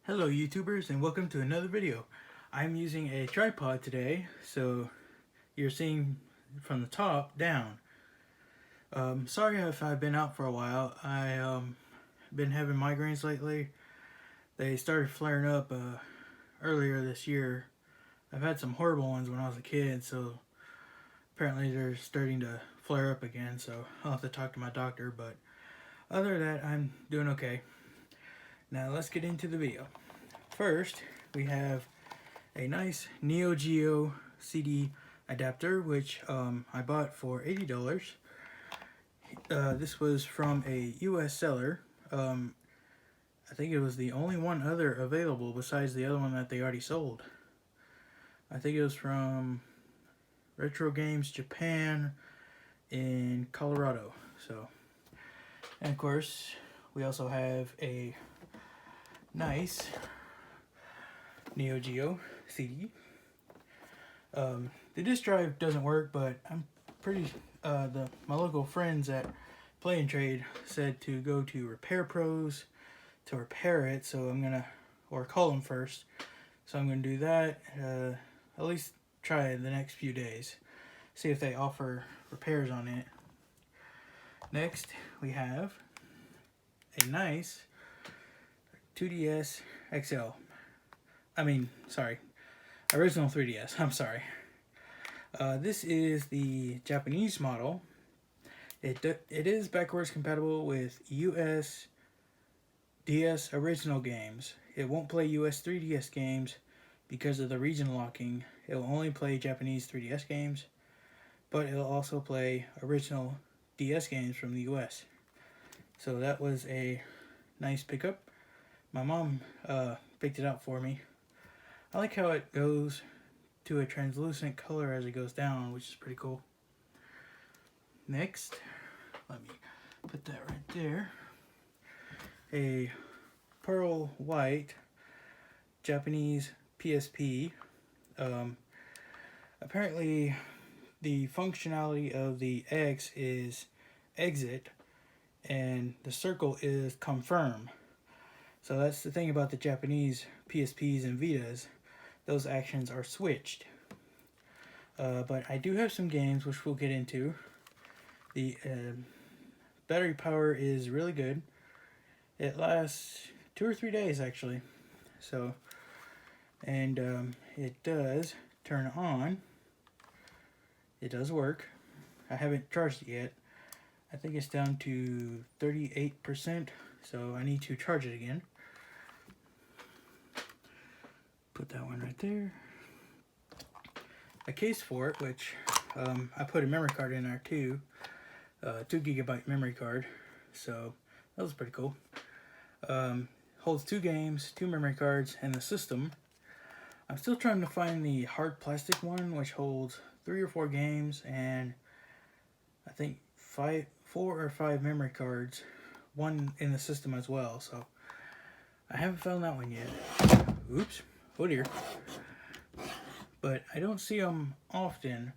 Hello YouTubers and welcome to another video. I'm using a tripod today, so you're seeing from the top down. Sorry if I've been out for a while. I been having migraines lately. They started flaring up earlier this year. I've had some horrible ones when I was a kid, so apparently they're starting to flare up again, so I'll have to talk to my doctor, but other than that, I'm doing okay. Now let's get into the video. First, we have a nice Neo Geo CD adapter, which I bought for $80. This was from a US seller. I think it was the only one other available besides the other one that they already sold. I think it was from Retro Games Japan in Colorado. So, and of course, we also have a nice Neo Geo CD. The disk drive doesn't work, but I'm pretty my local friends at Play and Trade said to go to Repair Pros to repair it, so I'm gonna, or call them first, so I'm gonna do that, at least try it the next few days, see if they offer repairs on it. Next we have a nice 2DS XL. Original 3DS, I'm sorry. This is the Japanese model. It is backwards compatible with US DS original games. It won't play US 3DS games because of the region locking. It will only play Japanese 3DS games, but it will also play original DS games from the US. So that was a nice pickup. My mom picked it out for me. I like how it goes to a translucent color as it goes down, which is pretty cool. Next, let me put that right there. A pearl white Japanese PSP. Apparently, the functionality of the X is exit, and the circle is confirm. So that's the thing about the Japanese PSPs and Vitas. Those actions are switched. But I do have some games which we'll get into. The battery power is really good. It lasts 2 or 3 days actually. So, and it does turn on. It does work. I haven't charged it yet. I think it's down to 38%, so I need to charge it again. Put that one right there. A case for it, which I put a memory card in there too. 2 GB memory card. So that was pretty cool. Holds 2 games, 2 memory cards, and the system. I'm still trying to find the hard plastic one, which holds 3 or 4 games and I think 4 or 5 memory cards. One in the system as well. So I haven't found that one yet. Oops. Oh dear. But I don't see them often,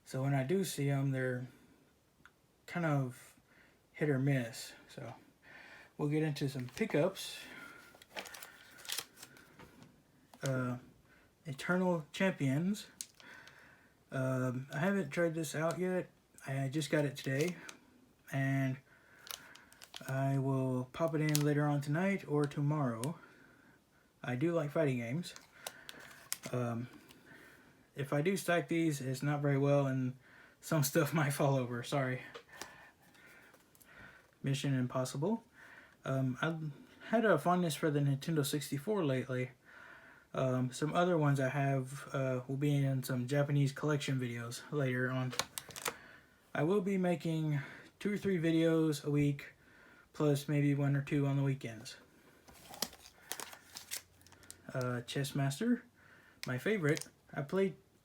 so when I do see them, they're kind of hit or miss. So we'll get into some pickups. Eternal Champions. I haven't tried this out yet. I just got it today, and I will pop it in later on tonight or tomorrow. I do like fighting games. If I do stack these, it's not very well, and some stuff might fall over. Sorry. Mission Impossible. I've had a fondness for the Nintendo 64 lately. Some other ones I have will be in some Japanese collection videos later on. I will be making 2 or 3 videos a week, plus maybe 1 or 2 on the weekends. Chess Master, my favorite. I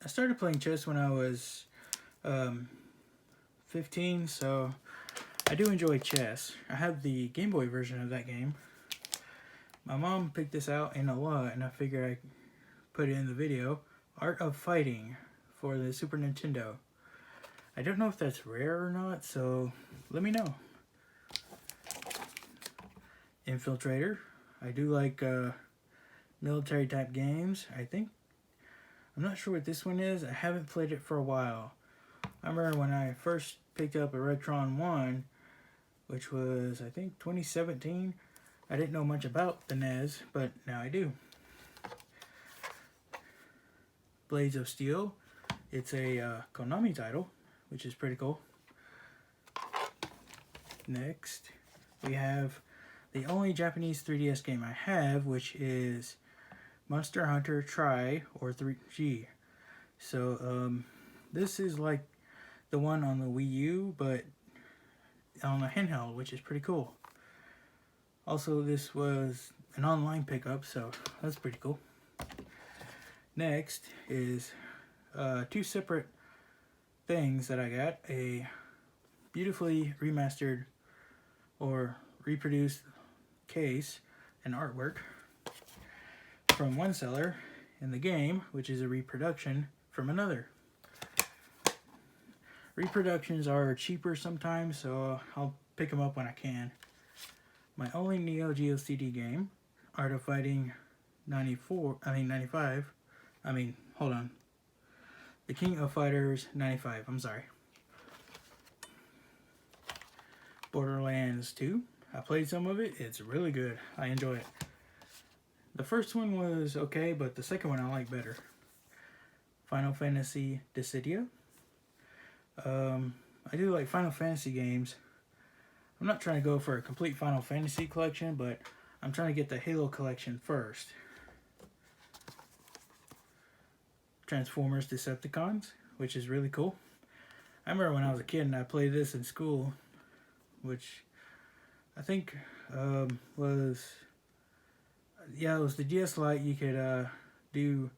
started playing chess when I was 15, so I do enjoy chess. I have the Game Boy version of that game. My mom picked this out in a lot, and I figured I'd put it in the video. Art of Fighting for the Super Nintendo. I don't know if that's rare or not, so let me know. Infiltrator. I do like military type games. I'm not sure what this one is. I haven't played it for a while. I remember when I first picked up a Retron 1, which was, I think, 2017. I didn't know much about the NES, but now I do. Blades of Steel. It's a Konami title, which is pretty cool. Next, we have the only Japanese 3DS game I have, which is Monster Hunter Tri or 3G. So this is like the one on the Wii U, but on a handheld, which is pretty cool. Also, this was an online pickup, so that's pretty cool. Next is two separate things that I got. A beautifully remastered or reproduced case and artwork from one seller in the game, which is a reproduction from another. Reproductions are cheaper sometimes, so I'll pick them up when I can. My only Neo Geo CD game, Art of Fighting 95. Hold on. The King of Fighters 95, I'm sorry. Borderlands 2. I played some of it. It's really good. I enjoy it. The first one was okay, but the second one I like better. Final Fantasy Dissidia. I do like Final Fantasy games. I'm not trying to go for a complete Final Fantasy collection, but I'm trying to get the Halo collection first. Transformers Decepticons, which is really cool. I remember when I was a kid and I played this in school, which I think was the DS Lite. You could do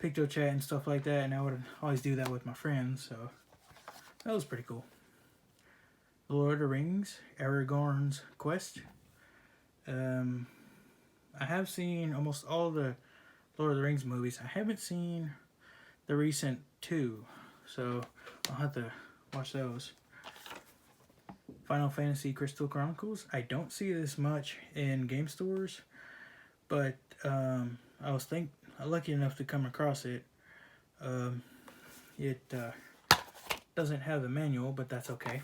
picto chat and stuff like that, and I would always do that with my friends, so that was pretty cool. The Lord of the Rings, Aragorn's Quest. I have seen almost all the Lord of the Rings movies. I haven't seen the recent 2, so I'll have to watch those. Final Fantasy Crystal Chronicles. I don't see this much in game stores, but I was lucky enough to come across it. It doesn't have the manual, but that's okay.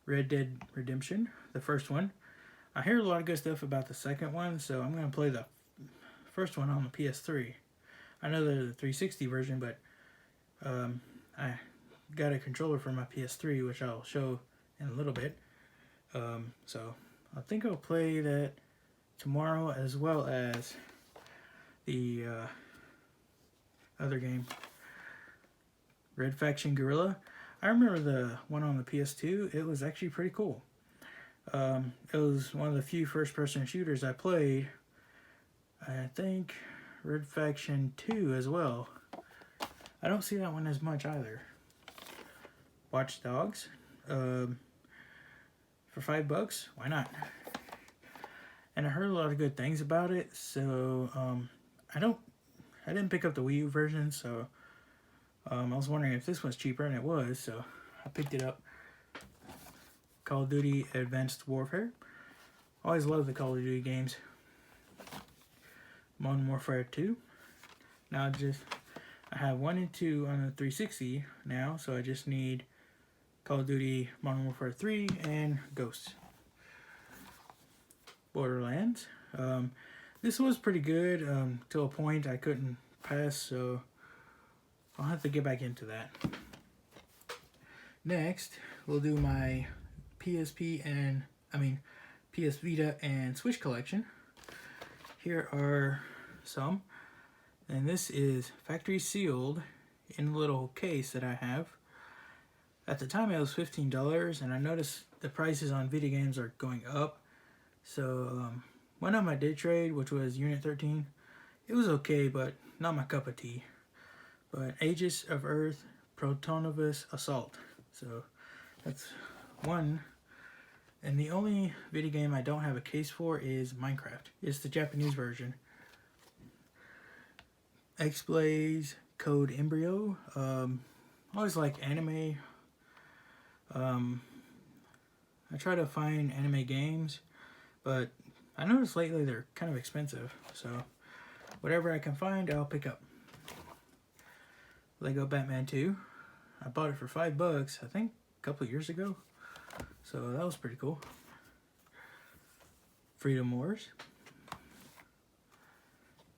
Red Dead Redemption, the first one. I hear a lot of good stuff about the second one, so I'm going to play the first one on the PS3. I know there's a 360 version, but I got a controller for my PS3, which I'll show in a little bit. So I think I'll play that tomorrow, as well as the other game, Red Faction Guerrilla. I remember the one on the PS2. It was actually pretty cool. It was one of the few first-person shooters I played. I think Red Faction 2 as well. I don't see that one as much either. Watch Dogs. For $5, why not? And I heard a lot of good things about it, so I didn't pick up the Wii U version, so I was wondering if this was cheaper, and it was, so I picked it up. Call of Duty Advanced Warfare. Always love the Call of Duty games. Modern Warfare 2. Now I have 1 and 2 on the 360 now, so I just need Call of Duty Modern Warfare 3 and Ghosts. Borderlands. This was pretty good to a point I couldn't pass, so I'll have to get back into that. Next, we'll do my PS Vita and Switch collection. Here are some, and this is factory sealed in a little case that I have. At the time it was $15, and I noticed the prices on video games are going up. So one of them I did trade, which was Unit 13. It was okay, but not my cup of tea. But Aegis of Earth, Protonovus Assault. So that's one. And the only video game I don't have a case for is Minecraft. It's the Japanese version. X-Blaze, Code Embryo. Always like anime. I try to find anime games, but I noticed lately they're kind of expensive, so whatever I can find, I'll pick up. Lego Batman 2. I bought it for $5, I think, a couple of years ago, so that was pretty cool. Freedom Wars.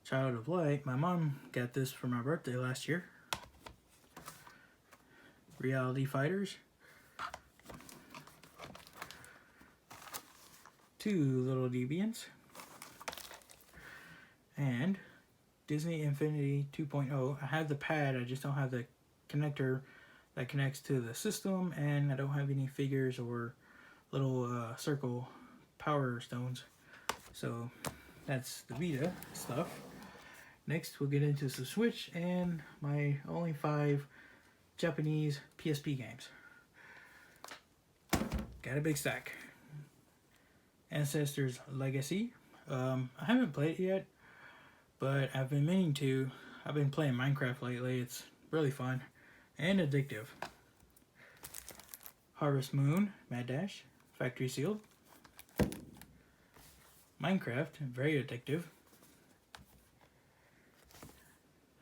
Child of Light. My mom got this for my birthday last year. Reality Fighters. 2 Little Deviants. And Disney Infinity 2.0. I have the pad, I just don't have the connector that connects to the system, and I don't have any figures or little circle power stones. So that's the Vita stuff. Next we'll get into some Switch and my only 5 Japanese PSP games. Got a big stack. Ancestors Legacy. I haven't played it yet, but I've been meaning to. I've been playing Minecraft lately. It's really fun and addictive. Harvest Moon, Mad Dash, Factory Sealed. Minecraft, very addictive.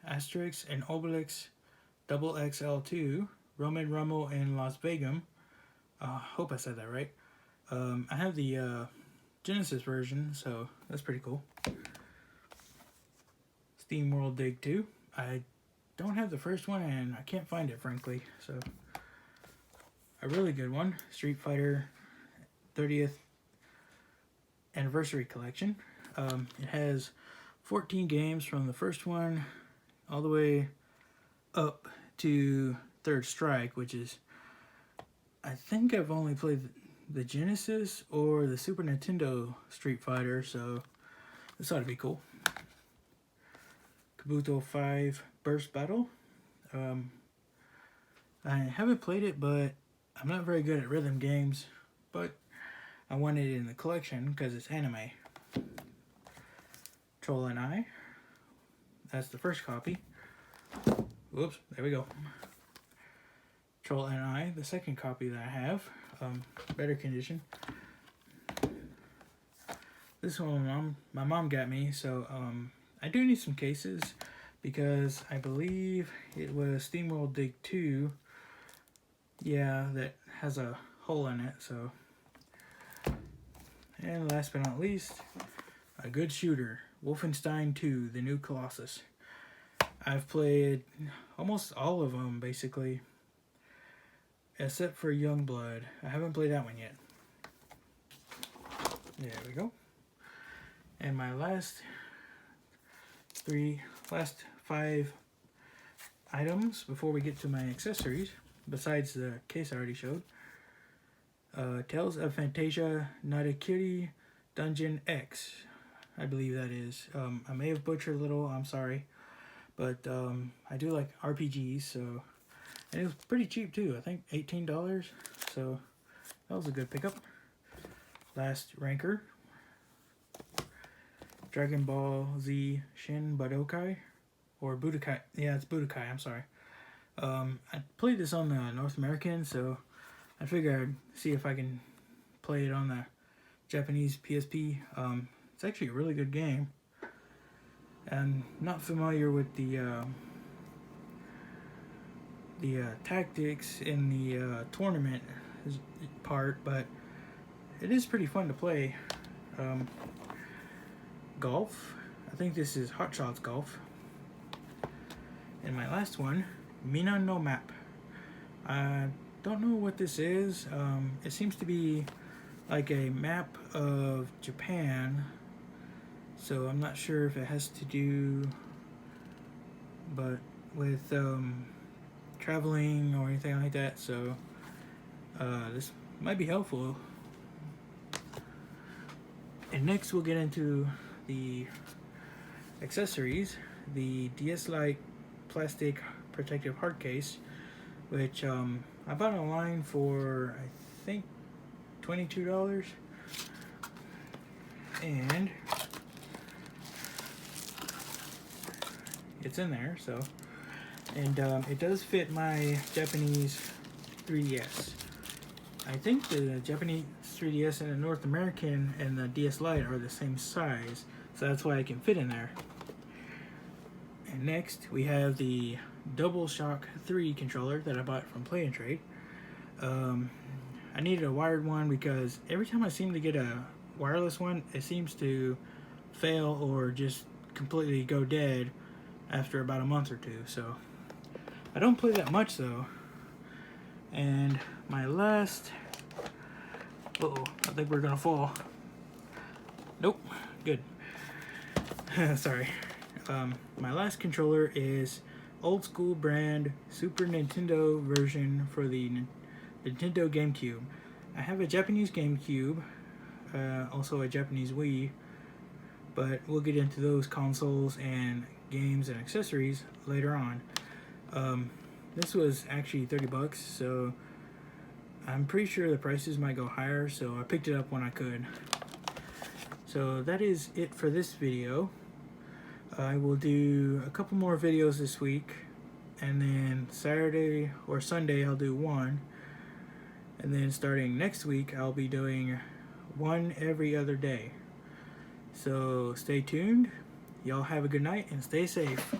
Asterix and Obelix Double XL2, Roman Rumble in Las Vegas. Hope I said that right. I have the Genesis version, so that's pretty cool. Steam World Dig 2. I don't have the first one, and I can't find it, frankly. So, a really good one. Street Fighter 30th Anniversary Collection. It has 14 games from the first one all the way up to Third Strike, which is, I think I've only played the Genesis or the Super Nintendo Street Fighter, so this ought to be cool. Kabuto 5 Burst Battle. I haven't played it, but I'm not very good at rhythm games, but I wanted it in the collection because it's anime. Troll and I. That's the first copy. Whoops, there we go. Troll and I, the second copy that I have. Better condition. This one my mom got me, so I do need some cases because I believe it was SteamWorld Dig 2. Yeah, that has a hole in it, so. And last but not least, a good shooter, Wolfenstein 2, The New Colossus. I've played almost all of them, basically, except for Youngblood. I haven't played that one yet. There we go. And my last 5 items before we get to my accessories, besides the case I already showed. Tales of Fantasia Narakiri Dungeon X, I believe that is. I may have butchered a little, I'm sorry. But I do like RPGs, so. And it was pretty cheap too, I think $18. So that was a good pickup. Last Ranker. Dragon Ball Z Shin Budokai. Or Budokai. Yeah, it's Budokai, I'm sorry. I played this on the North American, so I figured I'd see if I can play it on the Japanese PSP. It's actually a really good game. I'm not familiar with the tactics in the tournament part, but it is pretty fun to play. Golf. I think this is Hot Shots Golf. And my last one, Mina no Map. I don't know what this is. It seems to be like a map of Japan, so I'm not sure if it has to do with traveling or anything like that, so this might be helpful. And next we'll get into the accessories. The DS Lite plastic protective hard case, which I bought online for I think $22, and it's in there, so. And it does fit my Japanese 3DS. I think the Japanese 3DS and the North American and the DS Lite are the same size, so that's why I can fit in there. And next we have the DualShock 3 controller that I bought from Play and Trade. I needed a wired one because every time I seem to get a wireless one, it seems to fail or just completely go dead after about a month or two. So I don't play that much though. And my last, uh-oh, I think we're gonna fall. Nope, good. Sorry. My last controller is old school brand Super Nintendo version for the Nintendo GameCube. I have a Japanese GameCube, also a Japanese Wii, but we'll get into those consoles and games and accessories later on. This was actually 30 bucks, so I'm pretty sure the prices might go higher, so I picked it up when I could. So that is it for this video. I will do a couple more videos this week, and then Saturday or Sunday I'll do one, and then starting next week I'll be doing one every other day. So stay tuned, y'all have a good night and stay safe.